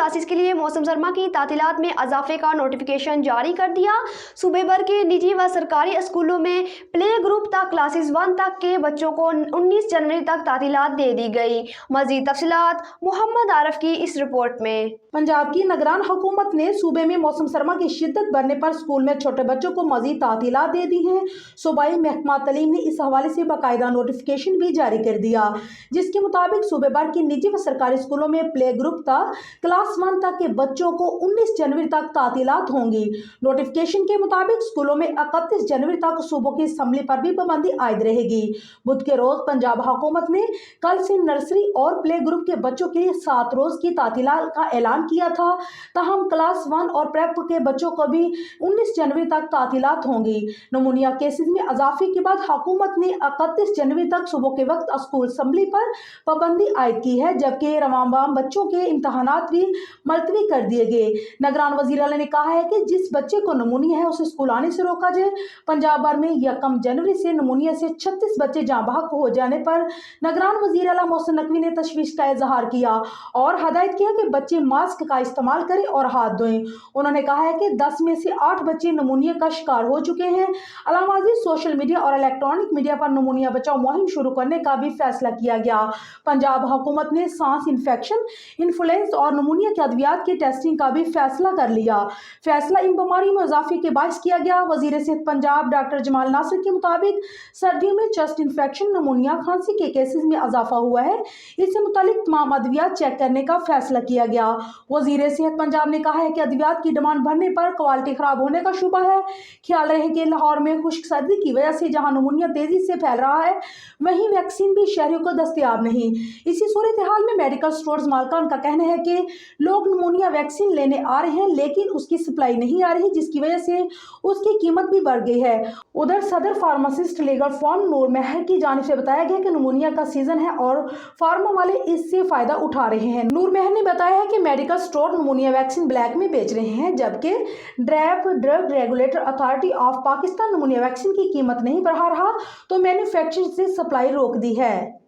Classes के लिए मौसम सरमा की तातीलात में इजाफे का नोटिफिकेशन जारी कर दिया। सूबे भर के निजी व सरकारी स्कूलों में प्ले ग्रुप तक क्लासेस 1 तक के बच्चों को 19 जनवरी तक तातीलात दे दी गई। मजीद तफसीलात मोहम्मद आरफ की इस रिपोर्ट में। पंजाब की निगरान हुकूमत ने सूबे में मौसम सरमा की शिद्दत बढ़ने पर स्कूल में छोटे बच्चों को मजीद तातीलात दे दी हैं। सूबाई महकमा तालीम ने इस हवाले से बाकायदा नोटिफिकेशन भी जारी कर दिया, जिसके मुताबिक सूबे भर के निजी व सरकारी स्कूलों में प्ले ग्रुप तक क्लास 1 तक के बच्चों को 19 जनवरी तक तातीलात होंगी। नोटिफिकेशन के मुताबिक स्कूलों में 31 जनवरी तक सूबों की असम्बली पर भी पाबंदी आयद रहेगी। बुध के रोज पंजाब हुकूमत ने कल से नर्सरी और प्ले ग्रुप के बच्चों के लिए 7 रोज की तातीलात का ऐलान किया था। तहम क्लास 1 और प्रेप के बच्चों को भी 19 जनवरी तक तातीलात होंगी। नमूनिया केसेस में इजाफे के बाद हुकूमत ने 31 जनवरी तक सुबह के वक्त स्कूल असम्बली पर पाबंदी आयद की है, जबकि रवाम बच्चों के इम्तहानात भी मुलतवी कर दिए गए। निगरान वजीर आला ने कहा है कि जिस बच्चे को नमूनिया है उसे स्कूल आने से रोका जाए। पंजाब भर में 1 जनवरी से नमूनिया से 36 बच्चे जाँ बहक हो जाने पर निगरान वजीर आला मोहसिन नकवी ने तशवीश का इजहार किया और हदायत किया कि बच्चे मास्क का इस्तेमाल करें और हाथ धोएं। उन्होंने कहा है कि 10 में से 8 बच्चे नमूनिया का शिकार हो चुके हैं। अलावाजी सोशल मीडिया और इलेक्ट्रॉनिक मीडिया पर नमूनिया बचाओ मुहिम शुरू करने का भी फैसला किया गया। पंजाब हुकूमत ने सांस इन्फेक्शन, इन्फ्लुएंजा और नमूनिया के अद्वियात की टेस्टिंग का भी फैसला कर लिया। फैसला इन बीमारियों में इजाफे के बायस किया गया। वजीर सेहत पंजाब डॉक्टर जमाल नासिर के मुताबिक सर्दियों में चेस्ट इन्फेक्शन, नमूनिया, खांसी के केसेस में इजाफा हुआ है। इससे मुतालिक तमाम अद्वियात चेक करने का फैसला किया गया। वजीर सेहत पंजाब ने कहा है कि अद्वियात की डिमांड बढ़ने पर क्वालिटी खराब होने का शुबा है। ख्याल रहे कि लाहौर में खुश्क सर्दी की वजह से जहां नमूनिया तेजी से फैल रहा है, वहीं वैक्सीन भी शहरियों को दस्तयाब नहीं। इसी सूरत हाल में मेडिकल स्टोर्स मालकान का कहना है कि लोग नमूनिया वैक्सीन लेने आ रहे हैं, लेकिन उसकी सप्लाई नहीं आ रही, जिसकी वजह से उसकी कीमत भी बढ़ गई है। उधर सदर फार्मासिस्ट लीगल फॉर्म नूर महर की जानिब से बताया गया कि नमूनिया का सीजन है और फार्मा वाले इससे फायदा उठा रहे हैं। नूर महर ने बताया है कि मेडिकल स्टोर नमूनिया वैक्सीन ब्लैक में बेच रहे हैं, जबकि drug regulator authority of Pakistan नमूनिया vaccine की कीमत नहीं बढ़ा रहा तो मैन्युफैक्चरर से सप्लाई रोक दी है।